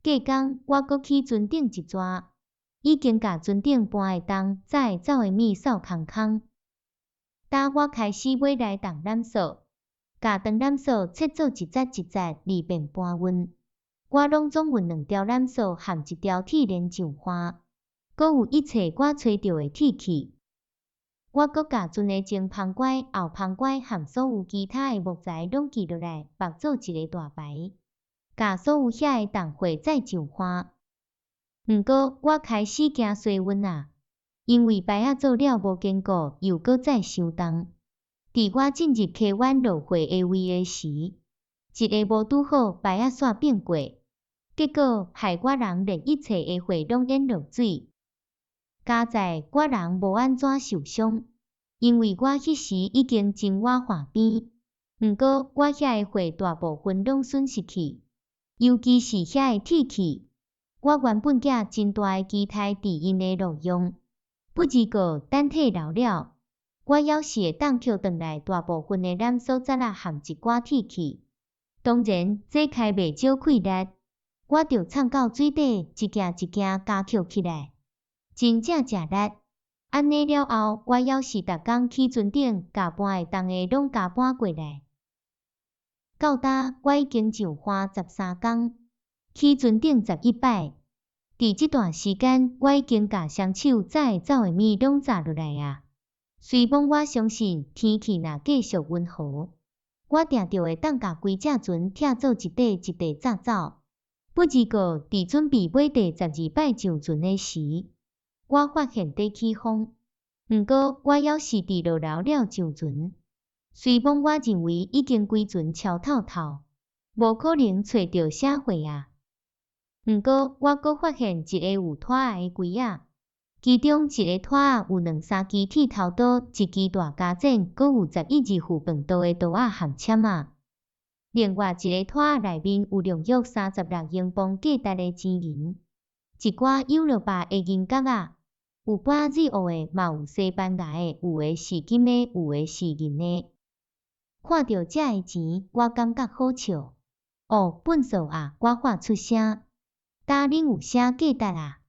隔工，我搁去船顶一抓，已经甲船顶搬的重载走的物扫空空。当我开始买来动染扫，甲长染扫切做一节一节二遍搬运。我拢总运2条染扫含1条铁链上花，搁有一切我找到的铁器。我搁甲船的前旁拐、后旁拐含所有其他的木材拢记落来，绑做一个大牌，甲所有遐的重货再上花。毋过我开始惊衰运啊，因为牌仔做了无坚固，又搁再伤重。伫我进入溪湾落货的位的时，一个无拄好牌仔线变过，结果害我人连一切的货拢淹落水。加在我人无安怎受伤，因为我迄时已经真我岸边。毋过我遐的货大部分拢损失去，尤其是遐的铁器。我原本寄真大的期待伫因的路用，不二个等体老了，我要是会当捡转来大部分的染所节仔含一寡铁器。当然，这开袂少气力，我着藏到水底，一件一件加捡起来。真正食力。安尼了后，我要是逐工去船顶，甲搬会当的拢加搬过来。到呾，我已经上花13工，去船顶11摆。伫这段时间，我已经甲双手早会走的物拢摘落来啊。虽讲我相信天气若继续温和，我定着会当甲规只船拆做一块一块摘走。不二个伫准备买第12摆上船的时，我发现地起风。毋过我要是伫落楼了上船，虽讲我认为已经规船超透透，无可能找到啥货啊。毋过我搁发现一个有拖仔的柜仔，其中一个拖仔有2-3支铁头刀，一支大加剪，搁有11二副饭刀的刀仔含签仔。另外一个拖仔内面有约36英镑价值的钱银，一寡优罗巴的银角仔，有巴日乌的，嘛有西班牙的，有的是金的，有的是银的。看到这的钱，我感觉好笑。哦，本数啊，我发出声。呾恁有写价值啊？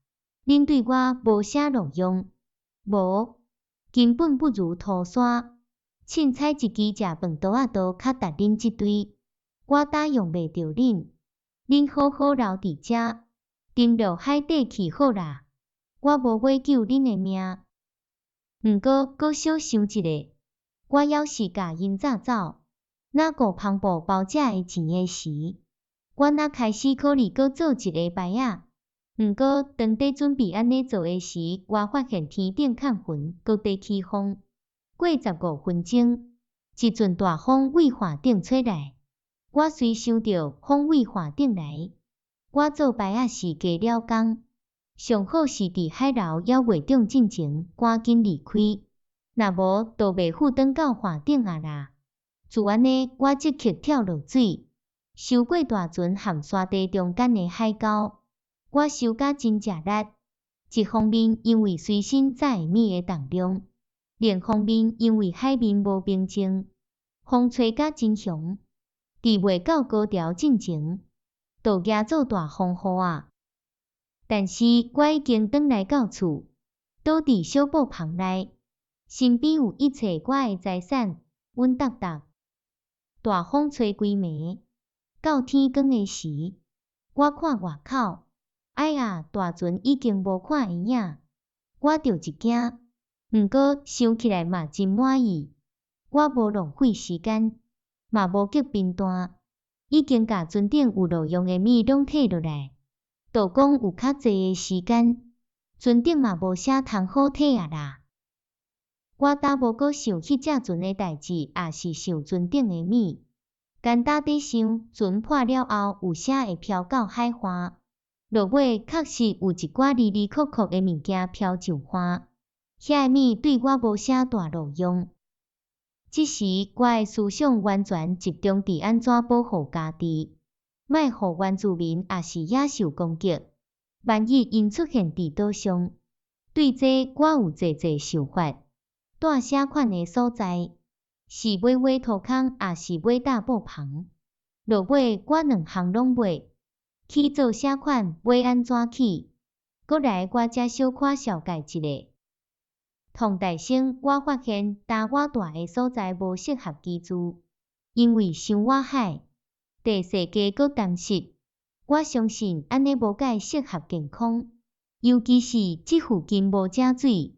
恁对我无啥路用，无，根本不如涂山。凊彩一支食饭刀仔都较值恁即堆，我打用袂着恁。恁好好留伫遮，沉落海底去好啦。我无要救恁的命。毋过搁小想一下，我要是甲因早走，若顾篷布包这的钱的时，我若开始考虑搁做一个牌仔。毋过当伫准备安尼做的时，我发现天顶看云，搁地起风。过15分钟，一阵大风为岸顶吹来。我虽想着风为岸顶来，我做牌仔是加了工，上好是伫海流还未涨进前赶紧离开，若无就袂赴转到岸顶啊啦。自安尼，我即刻跳落水。收过大船含沙地中间的海沟，我收甲真食力。一方面因为随身载的物的重量，另一方面因为海面无平静，风吹甲真凶。伫未到高潮进前，就举做大风雨啊！但是我已经转来到厝，倒伫小布棚内，身边有一切我的财产，稳当当。大风吹规暝。到天光的时，我看外口，哎呀，大船已经无看会影，我着一惊。毋过想起来嘛真满意，我无浪费时间，嘛无急便单，已经甲船顶有路用的物拢摕落来，就讲有较济的时间，船顶嘛无啥通好摕啊啦。我呾无搁想迄只船的代志，也是想船顶的物。简单地想，船破了后有啥会飘到海岸？落尾确实有一寡离离扣扣的物件飘上岸，遐物对我无啥大路用。这时我的思想完全集中伫安怎保护家己，莫互原住民也是野兽攻击。万一因出现伫岛上，对这我有济济想法。带啥款的所在？是买土坑，也是买搭布棚。落尾我2项拢买，去做啥款要安怎去？搁来我遮小可小解一下。唐大生，我发现搭我住的所在无适合居住，因为伤我海，地势低搁干湿。我相信安尼无介适合健康，尤其是即附近无井水，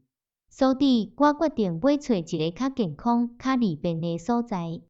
所以我决定要找一个较健康、较利便的所在。